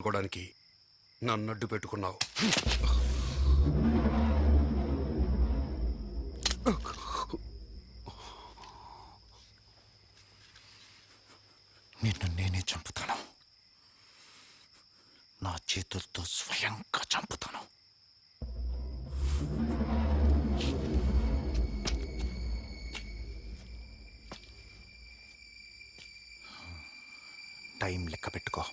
అనుకోవడానికి నన్ను అడ్డు పెట్టుకున్నావు. నిన్ను నేనే చంపుతాను. నా చేతులతో స్వయంగా చంపుతాను. టైం లెక్క పెట్టుకో.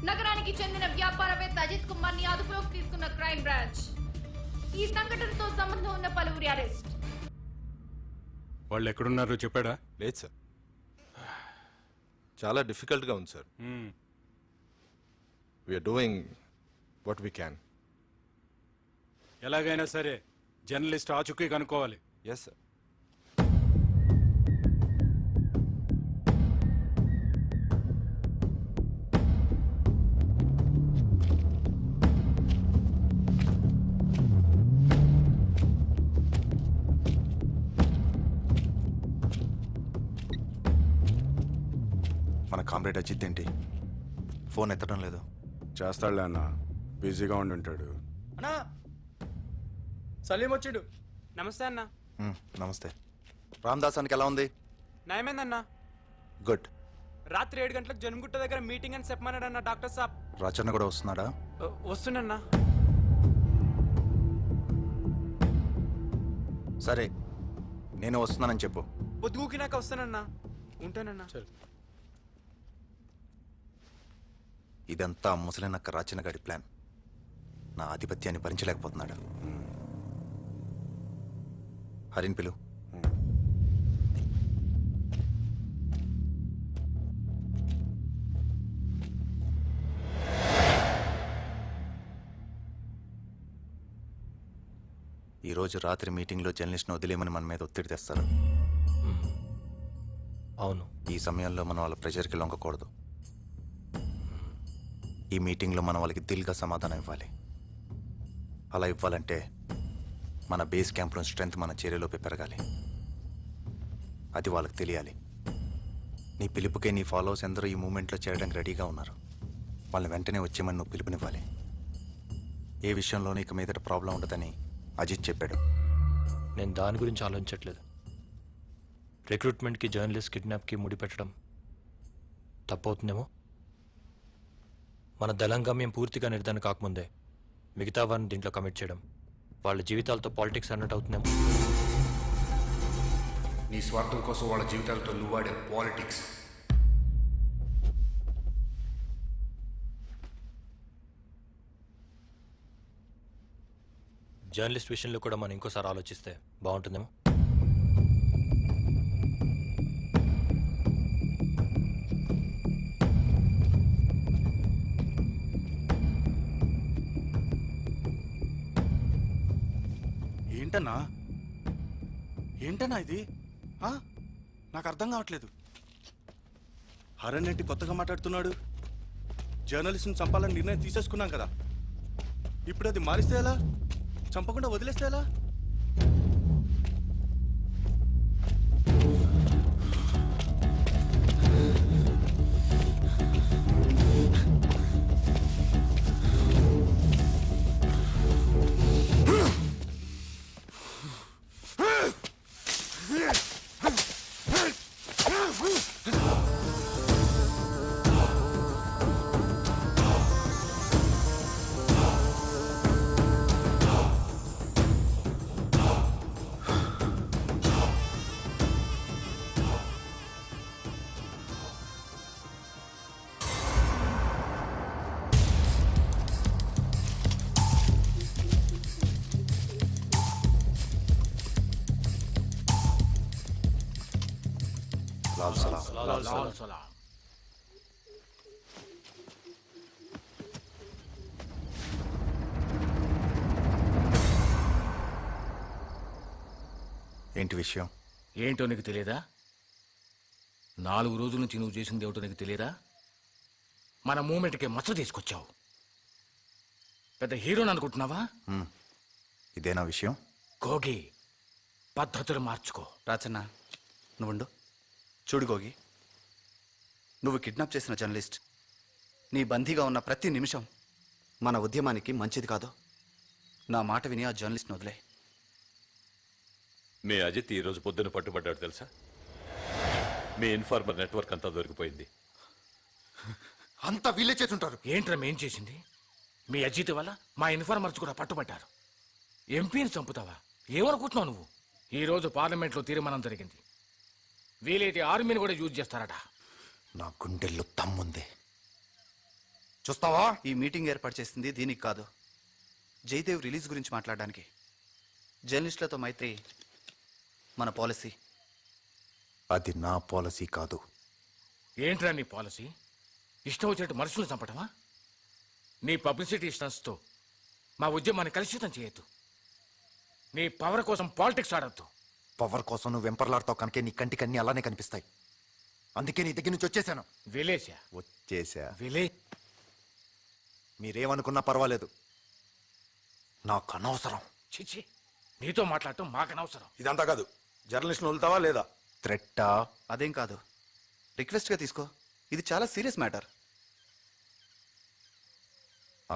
నగరానికి చెందిన వ్యాపారవేత్త అజిత్ కుమార్ ని అదుపులోకి తీసుకున్న క్రైమ్ బ్రాంచ్. ఈ సంఘటనతో సంబంధం ఉన్న పలువురి అరెస్ట్. వాళ్ళు ఎక్కడున్నారో చెప్పాడా? లేదు సార్, చాలా డిఫికల్ట్గా ఉంది sir. We are doing what we can. ఎలాగైనా సరే జర్నలిస్ట్ ఆచూకీ కనుక్కోవాలి. Yes sir. మన కామ్రేడ్ అజిత్ ఏంటి ఫోన్ ఎత్తడం లేదు? చేస్తాడులే అన్న, బిజీగా ఉండి ఉంటాడు. అన్నా సలీం వచ్చిండు. నమస్తే అన్న. నమస్తే. రామదాసానికి ఎలా ఉంది? నయమేందన్నా. గుడ్. రాత్రి 7 గంటలకు జన్మగుట్ట దగ్గర మీటింగ్ అని చెప్పమన్నాడన్న డాక్టర్ సాబ్. రచన కూడా వస్తున్నాడా? వస్తున్నా. సరే, నేను వస్తున్నానని చెప్పు. పొద్దుగూకినాక వస్తానన్నా. ఉంటానన్నా. ఇదంతా ముసలినక్క రాచిన గడి ప్లాన్. నా ఆధిపత్యాన్ని భరించలేకపోతున్నాడు. హరిన్ పిలు. ఈరోజు రాత్రి మీటింగ్లో జర్నలిస్ట్ని వదిలేమని మన మీద ఒత్తిడి తెస్తారు. అవును. ఈ సమయంలో మనం వాళ్ళ ప్రెషర్కి లొంగకూడదు. ఈ మీటింగ్లో మనం వాళ్ళకి దిల్గా సమాధానం ఇవ్వాలి. అలా ఇవ్వాలంటే మన బేస్ క్యాంప్లో స్ట్రెంగ్త్ మన చర్యలోపే పెరగాలి. అది వాళ్ళకి తెలియాలి. నీ పిలుపుకే నీ ఫాలోవర్స్ ఎందరో ఈ మూమెంట్లో చేరడానికి రెడీగా ఉన్నారు. వాళ్ళని వెంటనే వచ్చేమని నువ్వు పిలుపునివ్వాలి. ఏ విషయంలోనూ ఇక మీదట ప్రాబ్లం ఉండదని అజిత్ చెప్పాడు. నేను దాని గురించి ఆలోచించట్లేదు. రిక్రూట్మెంట్కి జర్నలిస్ట్ కిడ్నాప్కి ముడిపెట్టడం తప్పవుతుందేమో. మన దళంగమ్యం పూర్తిగా నిర్ధారణ కాకముందే మిగతా వారిని దీంట్లో కమిట్ చేయడం వాళ్ళ జీవితాలతో పాలిటిక్స్ అన్నట్టు అవుతుందేమో. నీ స్వార్థం కోసం వాళ్ళ జీవితాలతో నువ్వాడే పాలిటిక్స్. జర్నలిస్ట్ విషయంలో కూడా మనం ఇంకోసారి ఆలోచిస్తే బాగుంటుందేమో. ఏంటన్నా ఇది? నాకు అర్థం కావట్లేదు. హరణ్ ఏంటి కొత్తగా మాట్లాడుతున్నాడు? జర్నలిస్ట్ని చంపాలని నిర్ణయం తీసేసుకున్నాం కదా, ఇప్పుడు అది మారిస్తే ఎలా? చంపకుండా వదిలేస్తే ఎలా? లాల్ సలాం. ఏంటి విషయం? ఏంటో నీకు తెలియదా? 4 రోజుల నుంచి నువ్వు చేసింది ఏమిటో నీకు తెలియదా? మన మూమెంట్కి మచ్చ తీసుకొచ్చావు. పెద్ద హీరోని అనుకుంటున్నావా? ఇదేనా విషయం? గోగి, పద్ధతులు మార్చుకో. రాచన్న నువ్వుండు. చూడు గోగి, నువ్వు కిడ్నాప్ చేసిన జర్నలిస్ట్ నీ బందీగా ఉన్న ప్రతి నిమిషం మన ఉద్యమానికి మంచిది కాదు. నా మాట విని ఆ జర్నలిస్ట్ని వదిలే. మీ అజిత్ ఈ రోజు పొద్దున పట్టుబడ్డాడు తెలుసా? మీ ఇన్ఫార్మర్ నెట్వర్క్ అంతా దొరికిపోయింది. అంతా వీళ్ళే చేస్తుంటారు. ఏంట్రా మేం చేసింది? మీ అజిత్ వల్ల మా ఇన్ఫార్మర్స్ కూడా పట్టుబడ్డారు. ఎంపీని చంపుతావా? ఏమనుకుంటున్నావు నువ్వు? ఈ రోజు పార్లమెంట్లో తీర్మానం జరిగింది. వీలైతే ఆర్మీని కూడా యూజ్ చేస్తారట. నా గుండెల్లో తమ్ముంది. చూస్తావా? ఈ మీటింగ్ ఏర్పాటు చేసింది దీనికి కాదు, జయదేవ్ రిలీజ్ గురించి మాట్లాడడానికి. జర్నలిస్టులతో మైత్రి మన పాలసీ. అది నా పాలసీ కాదు. ఏంట్రా నీ పాలసీ? ఇష్టం వచ్చినట్టు మనుషులు చంపటమా? నీ పబ్లిసిటీ స్టంట్స్తో మా ఉద్యమాన్ని కలుషితం చేయొద్దు. నీ పవర్ కోసం పాలిటిక్స్ ఆడొద్దు. పవర్ కోసం నువ్వు వెంపర్లాడతావు కనుక నీ కంటికన్నీ అలానే కనిపిస్తాయి. అందుకే నీ దగ్గర నుంచి వచ్చేసాను. వచ్చేసా. మీరేమనుకున్నా పర్వాలేదు, నాకు అనవసరం. చిచి, నీతో మాట్లాడటం మాకు అనవసరం. ఇదంతా కాదు, జర్నలిస్ట్ని వదులుతావా లేదా? థ్రెట్టా? అదేం కాదు, రిక్వెస్ట్గా తీసుకో. ఇది చాలా సీరియస్ మ్యాటర్.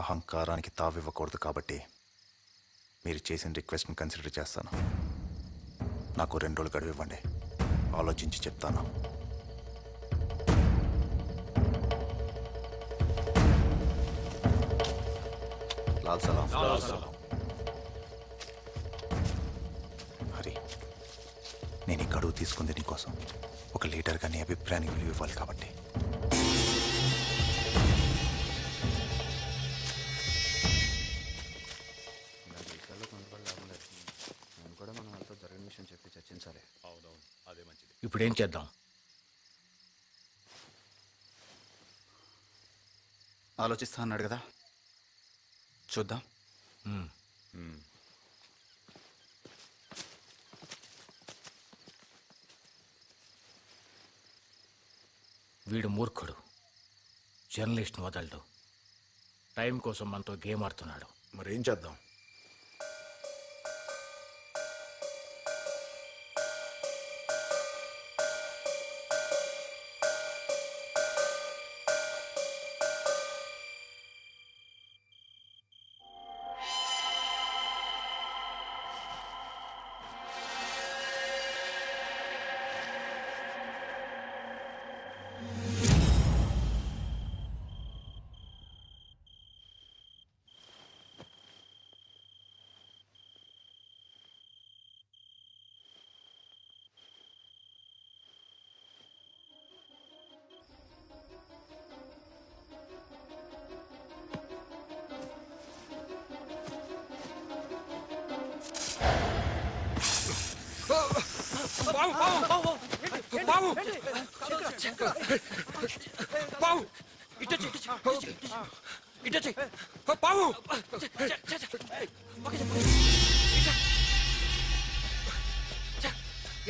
అహంకారానికి తావివ్వకూడదు కాబట్టి మీరు చేసిన రిక్వెస్ట్ని కన్సిడర్ చేస్తాను. నాకు 2 రోజులు గడువు ఇవ్వండి, ఆలోచించి చెప్తాను. లాల్ సలాం. హరి, నేను ఈ గడువు తీసుకుంది నీకోసం. ఒక లీడర్గా నీ అభిప్రాయానికి విలువ ఇవ్వాలి కాబట్టి. ఇప్పుడేం చేద్దాం? ఆలోచిస్తా అన్నాడు కదా, చూద్దాం. వీడు మూర్ఖుడు, జర్నలిస్ట్ని వదలడు. టైం కోసం మనతో గేమ్ ఆడుతున్నాడు. మరేం చేద్దాం?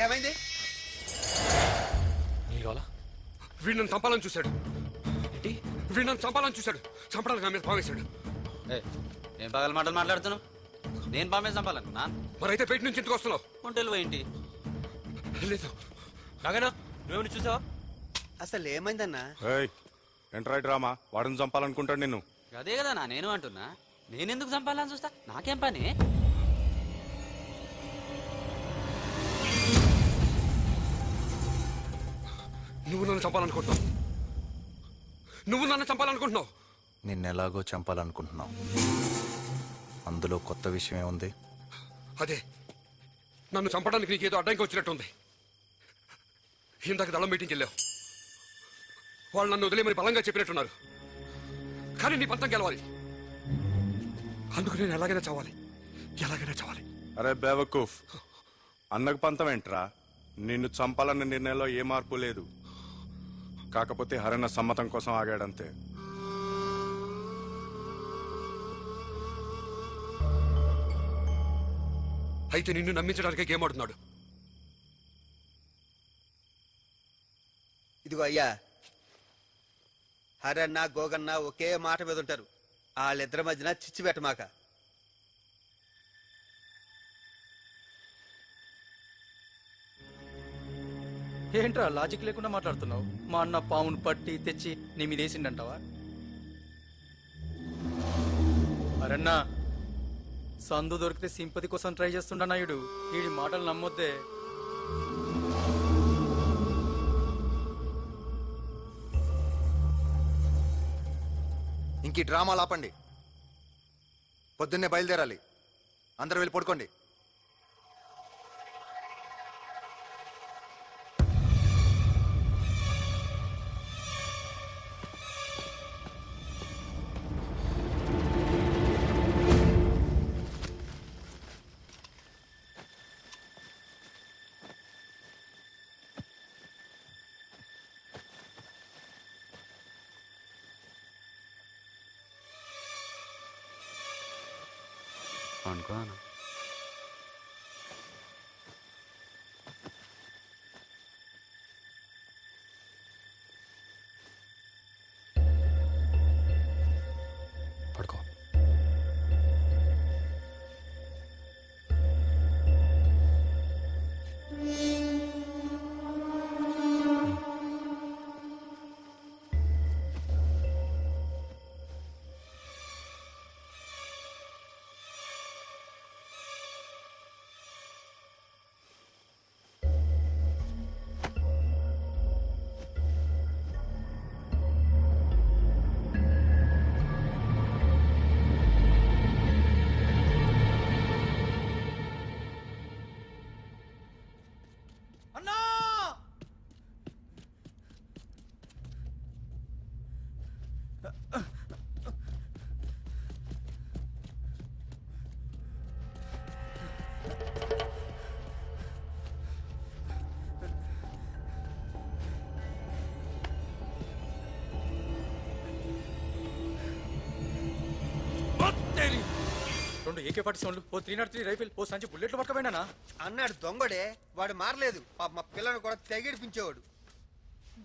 ఏమైంది? నీళ్ళు కావాలా? వీడు నన్ను చంపాలని చూశాడు. వీడు నన్ను చంపాలని చూశాడు. చంపడానికి నా మీద పావేశాడు. నేను పగల మాటలు మాట్లాడుతున్నావు. నేను బాంబే చంపాలనుకున్నా. మరైతే బయట నుంచి ఇంటికి వస్తున్నావు. ఒంటెలు పోయింటి లేదు. నాగనా, నువ్వేమని చూసావా? అసలు ఏమైందన్నా? ఎంట్రాయి డ్రామా, వాడిని చంపాలనుకుంటాడు నిన్ను. అదే కదా నా నేను అంటున్నా. నేనెందుకు చంపాలని చూస్తా? నాకేం పని? నువ్వు నన్ను చంపాలనుకుంటున్నావు. నువ్వు నన్ను చంపాలనుకుంటున్నావు. నిన్నెలాగో చంపాలనుకుంటున్నావు. అందులో కొత్త విషయం ఏముంది? అదే, నన్ను చంపడానికి నీకేదో అడ్డంకి వచ్చినట్టుంది. ఇందాక దళం మీటింగ్కి వెళ్ళావు. వాళ్ళు నన్ను వదిలేమని బలంగా చెప్పినట్టున్నారు. కానీ నీ పంతం గెలవాలి. అందుకు నేను ఎలాగైనా చావాలి. అరే బేవకూఫ్, అన్నకు పంతం ఏంట్రా? నిన్ను చంపాలన్న నిర్ణయంలో ఏ మార్పు లేదు. కాకపోతే హరణ సమ్మతం కోసం ఆగాడంతే. అయితే నిన్ను నమ్మించడానికే గేమ్ ఆడుతున్నాడు. ఇదిగో అయ్యా, హరన్న గోగన్న ఒకే మాట మీద ఉంటారు. వాళ్ళిద్దరి మధ్యన చిచ్చు పెట్టమాక. ఏంట్రా లాజిక్ లేకుండా మాట్లాడుతున్నావు? మా అన్న పావును పట్టి తెచ్చి నీ మీద వేసిండంటావా? అరన్నా, సందు దొరికితే సింపతి కోసం ట్రై చేస్తుండ నాయుడు. వీడి మాటలు నమ్మొద్దే. ఇంక ఈ డ్రామాలు ఆపండి. పొద్దున్నే బయలుదేరాలి. అందరూ వెళ్ళి పడుకోండి. అనుకో అన్న. పడుకో. రెండు AK-47, ఓ 303 రైఫిల్, ఓ సంచి బుల్లెట్లు పట్టుకపోయినా. అన్నాడు దొంగడే, వాడు మారలేదు. పాప మా పిల్లని కూడా తెగిడిపించేవాడు.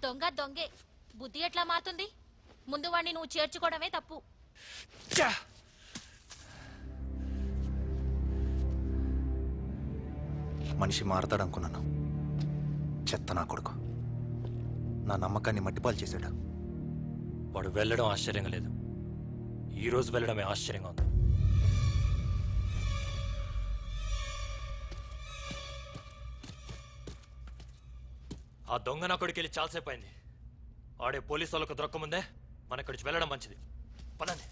దొంగ దొంగే. బుద్ధి ఎట్లా మారుతుంది? ముందు వాడిని నువ్వు చేర్చుకోవడమే తప్పు. మనిషి మారతాడనుకున్నాను. చెత్త నా కొడుకు. నా నమ్మకాన్ని మట్టిపాలు చేశాడు. వాడు వెళ్ళడం ఆశ్చర్యంగా లేదు. ఈ రోజు వెళ్ళడమే ఆశ్చర్యంగా ఉంది. ఆ దొంగ నా కొడుకు వెళ్ళి చాలాసేపు అయింది. ఆడే పోలీసు వాళ్ళకు దొరకముందే మన ఇక్కడి నుంచి వెళ్ళడం మంచిది. పదండి.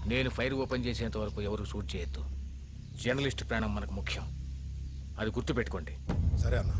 నేను ఫైర్ ఓపెన్ చేసేంత వరకు ఎవరు షూట్ చేయొద్దు. జర్నలిస్ట్ ప్రాణం మనకు ముఖ్యం. అది గుర్తుపెట్టుకోండి. సరే అన్న.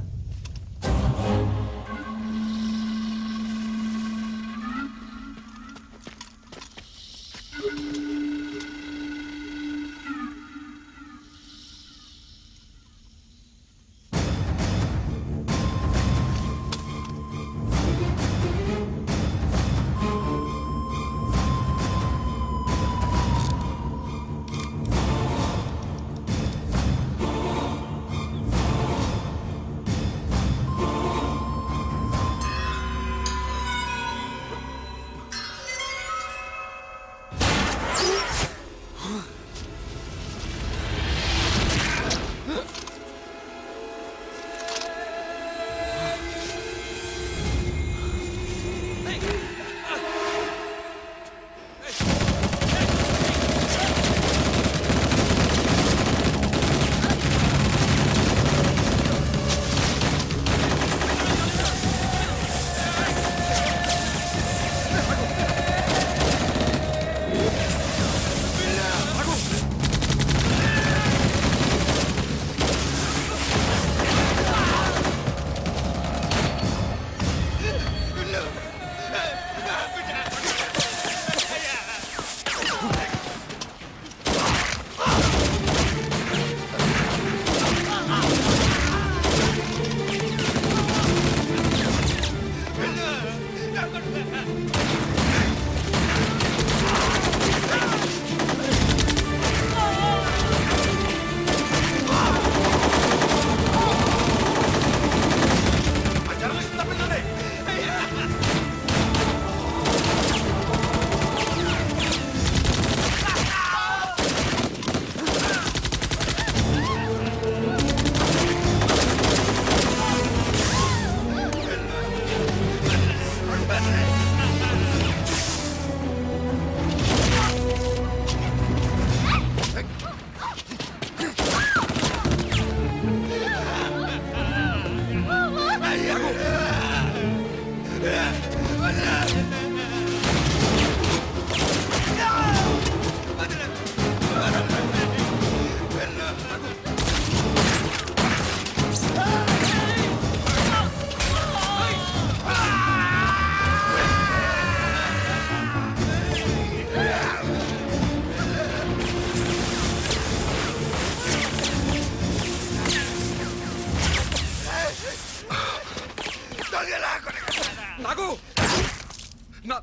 నా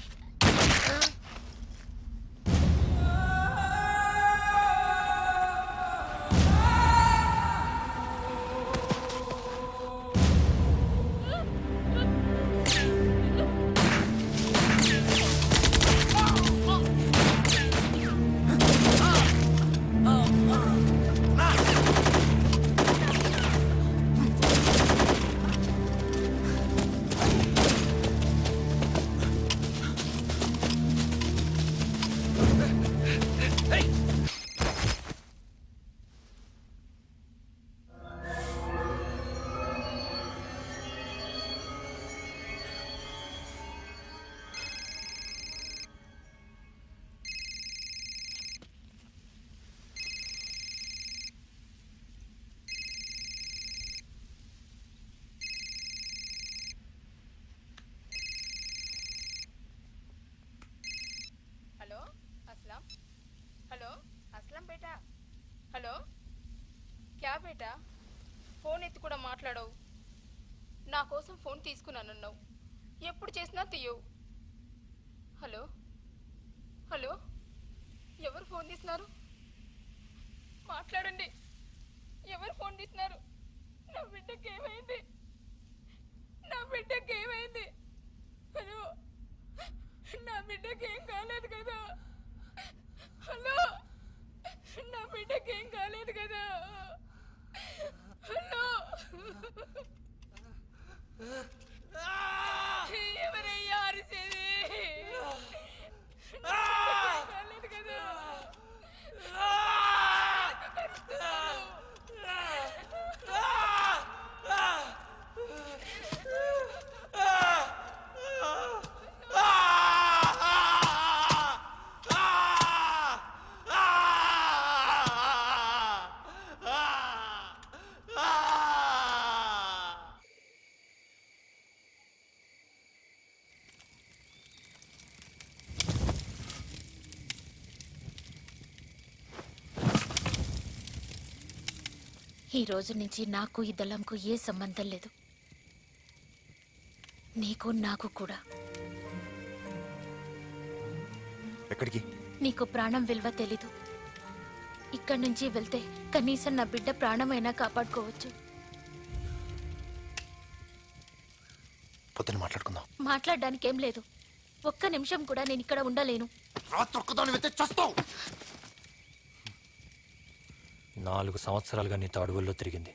హలో అస్లాం. హలో అస్లాం బేటా. హలో క్యా బేటా, ఫోన్ ఎత్తి కూడా మాట్లాడవు. నా కోసం ఫోన్ తీసుకున్నానన్నావు, ఎప్పుడు చేసినా తీయవు. హలో హలో, ఎవరు ఫోన్ తీస్తున్నారు? మాట్లాడండి. ఎవరు ఫోన్ తీస్తున్నారు? నా బిడ్డకి ఏమైంది? నా బిడ్డకి ఏమైంది? హలో, నా బిడ్డకి ఏం కాలేదు కదా? హలో, నా బిడ్డకి ఏం కాలేదు కదా? హలో, ఎవరయ్యా అరిసేది? నా బిడ్డకి ఏం కాలేదు కదా? ఎందుకు అరుస్తున్నావు? ఈ రోజు నుంచి నాకు ఈ దళంకు ఏ సంబంధం లేదు. నీకు నాకు కూడా. ఎక్కడికి? నీకు ప్రాణం విలువ తెలీదు. ఇక్కడి నుంచి వెళ్తే కనీసం నా బిడ్డ ప్రాణమైనా కాపాడుకోవచ్చు. పొద్దున మాట్లాడుకుందాం. మాట్లాడడానికి ఏం లేదు. ఒక్క నిమిషం కూడా నేను ఇక్కడ ఉండలేను. రాత్రి ఒక్కదాని వెళ్తే చస్తావు. 4 సంవత్సరాలుగా నీతో అడవుల్లో తిరిగింది.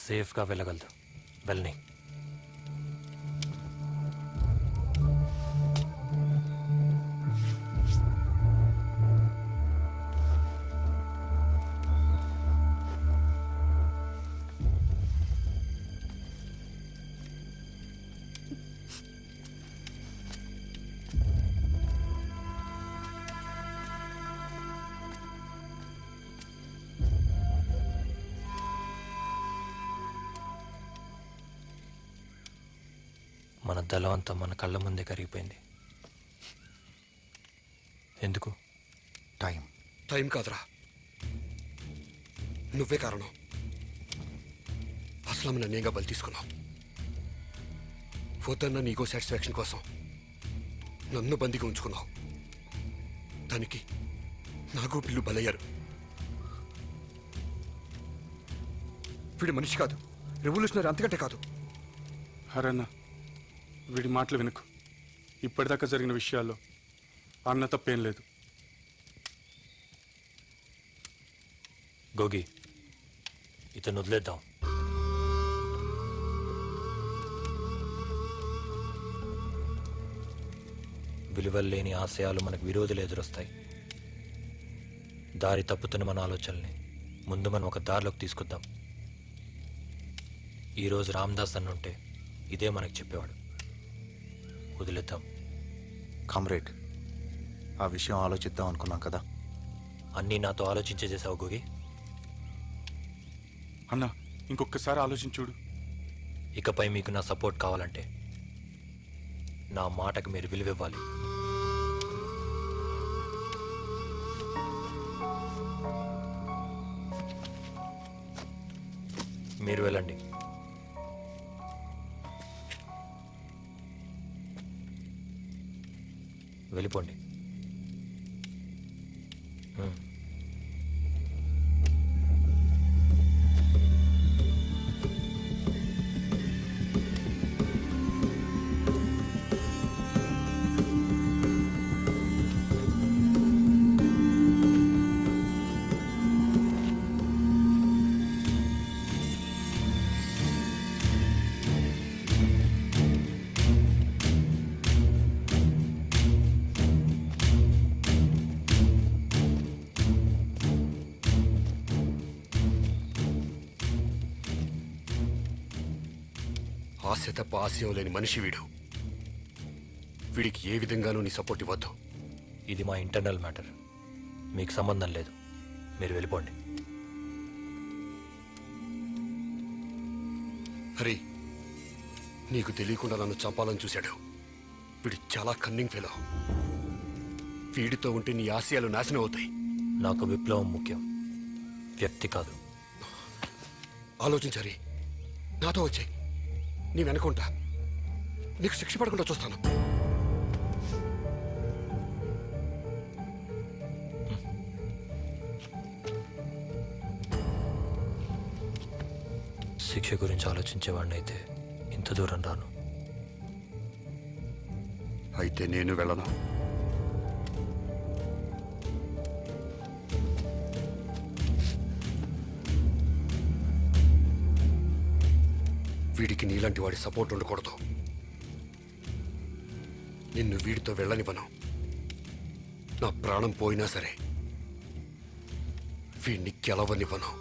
సేఫ్గా వెళ్ళగలదు. వెళ్ళని. మన దళం అంతా మన కళ్ళ ముందే కరిగిపోయింది. ఎందుకు? టైం. టైం కాదురా, నువ్వే కారణం. అస్లాం నన్నేగా బలి తీసుకున్నావు. వద్దన్న నీకో సాటిస్ఫాక్షన్ కోసం నన్ను బందీగా ఉంచుకున్నావు. దానికి నాకు పిల్లు బలయ్యారు. వీడి మనిషి కాదు, రెవల్యూషనరీ అంతకంటే కాదు. హరన్న, వీడి మాటలు వినకు. ఇప్పటిదాకా జరిగిన విషయాల్లో అన్న తప్పేం లేదు. గోగి, ఇతను వదిలేద్దాం. విలువలు లేని ఆశయాలు మనకు విరోధులు ఎదురొస్తాయి. దారి తప్పుతున్న మన ఆలోచనల్ని ముందు మనం ఒక దారిలోకి తీసుకొద్దాం. ఈరోజు రామ్దాస్ అన్నుంటే ఇదే మనకు చెప్పేవాడు. వదిలేద్దాం. కామ్రేడ్, ఆ విషయం ఆలోచిద్దాం అనుకున్నాం కదా. అన్నీ నాతో ఆలోచించే చేసావు గోగి. అన్న, ఇంకొకసారి ఆలోచించుడు. ఇకపై మీకు నా సపోర్ట్ కావాలంటే నా మాటకు మీరు విలువివ్వాలి. మీరు వెళ్ళండి. వెళ్ళిపోండి. ఆశ తప్ప ఆశయం లేని మనిషి వీడు. వీడికి ఏ విధంగానూ నీ సపోర్ట్ ఇవ్వద్దు. ఇది మా ఇంటర్నల్ మ్యాటర్, మీకు సంబంధం లేదు. మీరు వెళ్ళిపోండి. హరి, నీకు తెలియకుండా నన్ను చంపాలని చూశాడు. వీడు చాలా కన్నింగ్ ఫెలో. వీడితో ఉంటే నీ ఆశయాలు నాశనం అవుతాయి. నాకు విప్లవం ముఖ్యం, వ్యక్తి కాదు. ఆలోచించరి, నాతో వచ్చాయి. నీ వెనకుంటా, నీకు శిక్ష పడకుండా చూస్తాను. శిక్ష గురించి ఆలోచించేవాడిని అయితే ఇంత దూరం రాను. అయితే నేను వెళ్ళను. వీడికి నీలాంటి వాడి సపోర్ట్ ఉండకూడదు. నిన్ను వీడితో వెళ్ళనివ్వను. నా ప్రాణం పోయినా సరే వీడిని గెలవనివ్వను.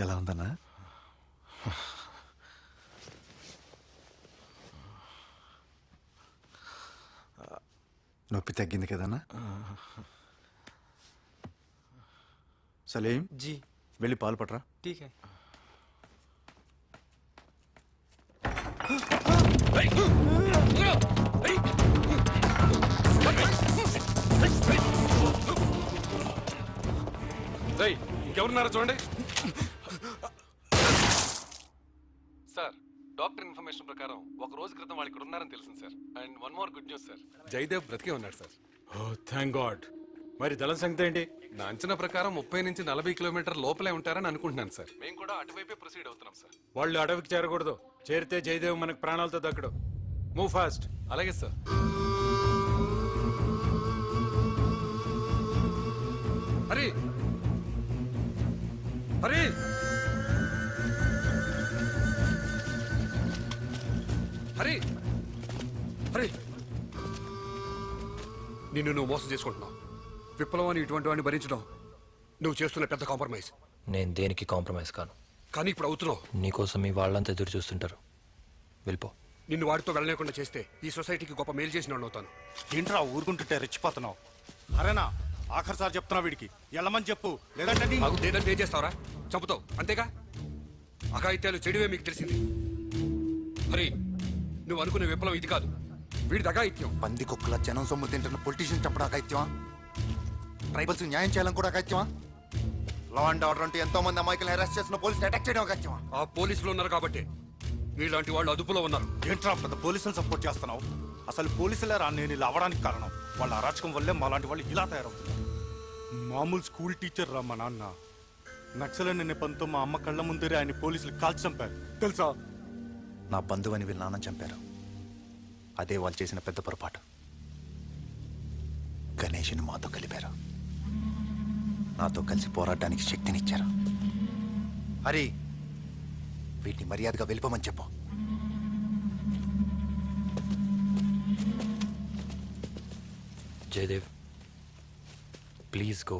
ఎలా ఉందన్నా? నొప్పి తగ్గింది కదన్నా? సలీం जी వెళ్ళి పాలు పట్రా. ठीक है. ఇంకెవరున్నారో చూడండి. సార్, డాక్టర్ ఇన్ఫర్మేషన్ ప్రకారం ఒక రోజు క్రితం వాళ్ళు ఇక్కడ ఉన్నారని తెలిసింది sir. And one more good news sir, Jayadev బ్రతికే ఉన్నాడు సార్. ఓ థ్యాంక్ గాడ్. మరి దళం సంగతి ఏంటి? నా అంచనా ప్రకారం 30 నుంచి 40 కిలోమీటర్ లోపలే ఉంటారని అనుకుంటున్నాను సార్. మేము కూడా అటువైపే ప్రొసీడ్ అవుతున్నాం సార్. వాళ్ళు అడవికి చేరకూడదు. చేరితే జయదేవ్ మనకు ప్రాణాలతో దక్కడు. Move fast. అలాగే సార్. హరి, హరి, హరి, హరి, నిన్ను నువ్వు మోసం చేసుకుంటున్నావు. విప్లవాన్ని ఇటువంటి వాడిని భరించడం నువ్వు చేస్తున్న పెద్ద కాంప్రమైజ్. నేను దేనికి కాంప్రమైజ్ కాను. కానీ ఇప్పుడు అవుతున్నావు. నీకోసం మీ వాళ్ళంతా ఎదురు చూస్తుంటారు. వెళ్ళిపో. నిన్ను వాడితో వెళ్ళలేకుండా చేస్తే ఈ సొసైటీకి గొప్ప మేలు చేసిన వాడిని అవుతాను. ఏంట్రా ఊరుకుంటుంటే రెచ్చిపోతున్నావు? అరేనా ఆఖరి సార్ చెప్తున్నా, వీడికి వెళ్ళమని చెప్పు. లేదంటే లేదంటే ఏం చేస్తావరా? చంపుతావు అంతేగా. అఘాయిత్యాలు చెడువే మీకు తెలిసింది. హరి, నువ్వు అనుకునే విప్లవం ఇది కాదు, వీడి అఘాయిత్యం. పంది కుక్కల జనం సొమ్ము తింటున్న పొలిటీషియన్ చంపడం అగత్యమా? ట్రైబల్స్ న్యాయం చేయాలని కూడా అగత్యమా? లా అండ్ ఆర్డర్ అంటే ఎంతో మంది అమాయకులు అరెస్ట్ చేసిన పోలీసులు అటాక్ చేయడం అగత్యమా? ఆ పోలీసులు ఉన్నారు కాబట్టి మీలాంటి వాళ్ళు అదుపులో ఉన్నారు. ఏంట్రా పెద్ద పోలీసులు సపోర్ట్ చేస్తున్నావు? అసలు పోలీసులే రా నేను ఇలా అవ్వడానికి కారణం. వాళ్ళ అరాచకం వల్లే మాలాంటి వాళ్ళు ఇలా తయారవుతున్నారు. మామూలు స్కూల్ టీచర్ రా మా నాన్న. నక్సల నెపంతో మా అమ్మ కళ్ళ ముందరే ఆయన పోలీసులు కాల్చి చంపారు తెలుసా? నా బంధువని వీళ్ళ నాన్న చంపారు. అదే వాళ్ళు చేసిన పెద్ద పొరపాటు. గణేష్ని మాతో కలిపారు. నాతో కలిసి పోరాటానికి శక్తినిచ్చారు. హరి, వీటిని మర్యాదగా వెళ్ళిపోమని చెప్పు. Jayadev, please go.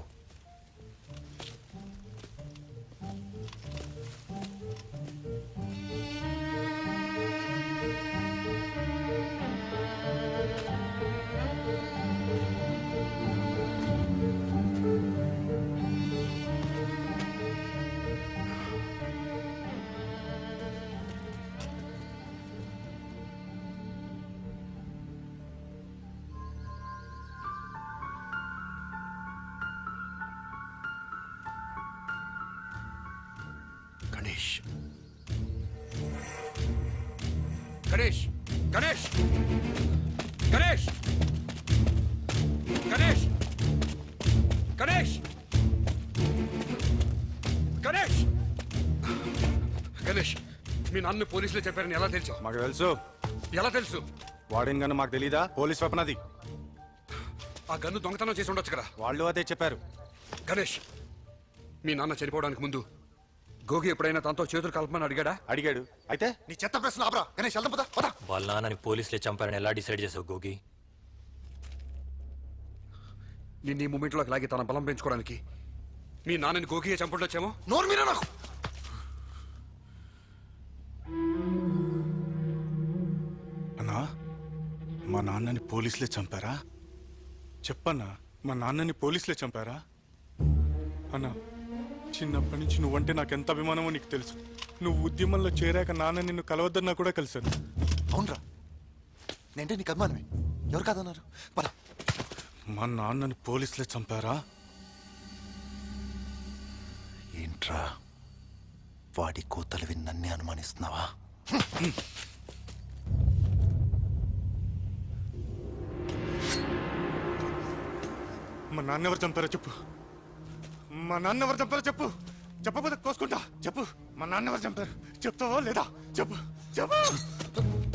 గణేష్ గణేష్ గణేష్ గణేష్ గణేష్ గణేష్ గణేష్ గణేష్ మీ నాన్న పోలీసులు చెప్పారని ఎలా తెలుసు? మాకు తెలుసు. ఎలా తెలుసు? వాడిన గన్ను మాకు తెలీదా? పోలీస్ వెపన్ అది. ఆ గన్ను దొంగతనం చేసి ఉండొచ్చు కదా. వాళ్ళు అదే చెప్పారు. గణేష్ మీ నాన్న చనిపోవడానికి ముందు గోగి ఎప్పుడైనా తనతో చేతులు కలపమని అడిగాడా? అడిగాడు. అయితే నీ చెత్త ప్రశ్న ఆపరా గణేష్, వెళ్దాం పద పద. వాళ్ళ నాన్నని పోలీసులే చంపారని ఎలా డిసైడ్ చేసావు గోగి? నిన్న ఈ మూమెంట్లోకి లాగి తన బలం పెంచుకోవడానికి మీ నాన్నని గోగియే చంపుండొచ్చేమో. నోరు మీరా నాకు. అన్నా, మా నాన్నని పోలీసులే చంపారా? చెప్పన్నా, మా నాన్నని పోలీసులే చంపారా? అన్నా, చిన్నప్పటి నుంచి నువ్వంటే నాకెంత అభిమానమో నీకు తెలుసు. నువ్వు ఉద్యమంలో చేరాక నాన్న నిన్ను కలవద్దన్నా కూడా కలిశాను. అవునరా, నేంటే నీకు అభిమానమే. ఎవరు కాదన్నారు? పద. మా నాన్నని పోలీసులే చంపారా? ఏంట్రా వాడి కోతలు విని నన్నే అనుమానిస్తున్నావా? మా నాన్న ఎవరు చంపారో చెప్పు. మా నాన్న ఎవరు చంపారో చెప్పు. చెప్పకపోతే కోసుకుంటా. చెప్పు, మా నాన్న ఎవరు చంపారు? చెప్తావా లేదా? చెప్పు చెప్పు.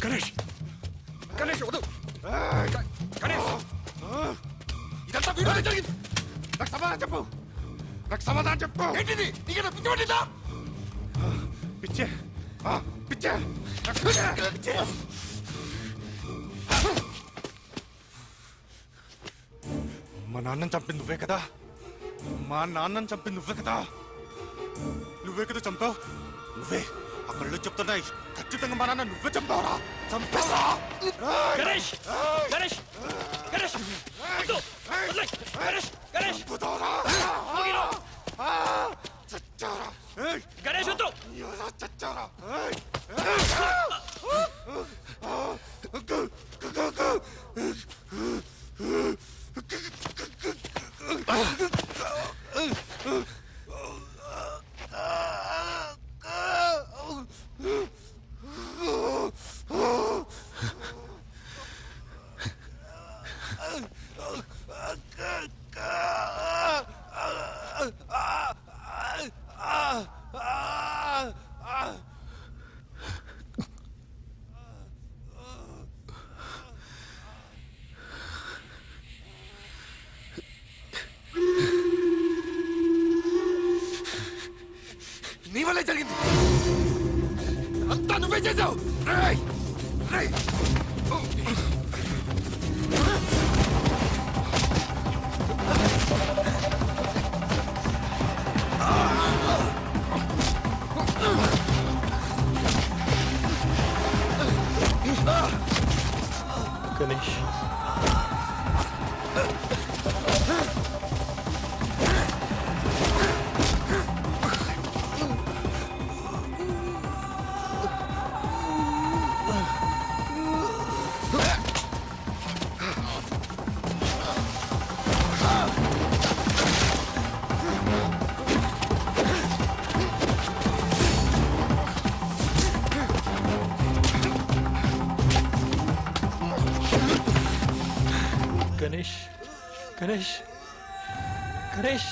గణేష్ గణేష్ వద్దు. గణేష్ ఇదంతా వీడియోలో జరిగింది. నాకు సమాధానం చెప్పు. నాకు సమాధానం చెప్పు. ఏంటిది? నీకేనా పిచ్చి పట్టిందా? పిచ్చే పిచ్చే పిచ్చే. మా నాన్నని చంపింది నువ్వే కదా. మా నాన్నని చంపింది నువ్వే కదా. నువ్వే కదా చంపావు. నువ్వే. అక్కడ చెప్తున్నాయి ఖచ్చితంగా మా నాన్న నువ్వే చంపావురా. చంపావురా. గణేష్ గణేష్ గణేష్ గణేష్ గణేష్ చంపుతావురా. చచ్చావురా. గణేష్ వద్దు. చచ్చావురా. నీ వల్లే జరిగింది. అంతా నువ్వే చేసావు. రేయ్ రేయ్ గణేష్ గణేష్ గణేష్ గణేష్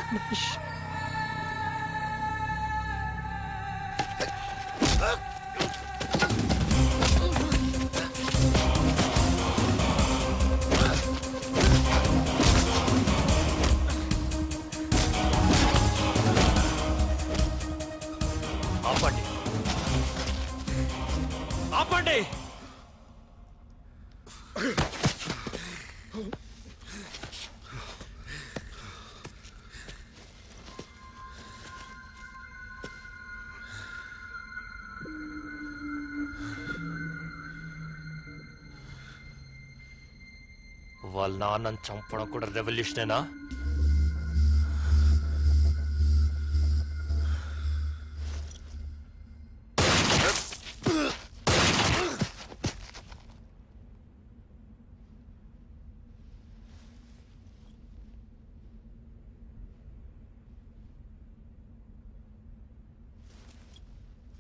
గణేష్ ఆపండి ఆపండి. వాళ్ళ నాన్నని చంపడం కూడా రెవల్యూషనేనా?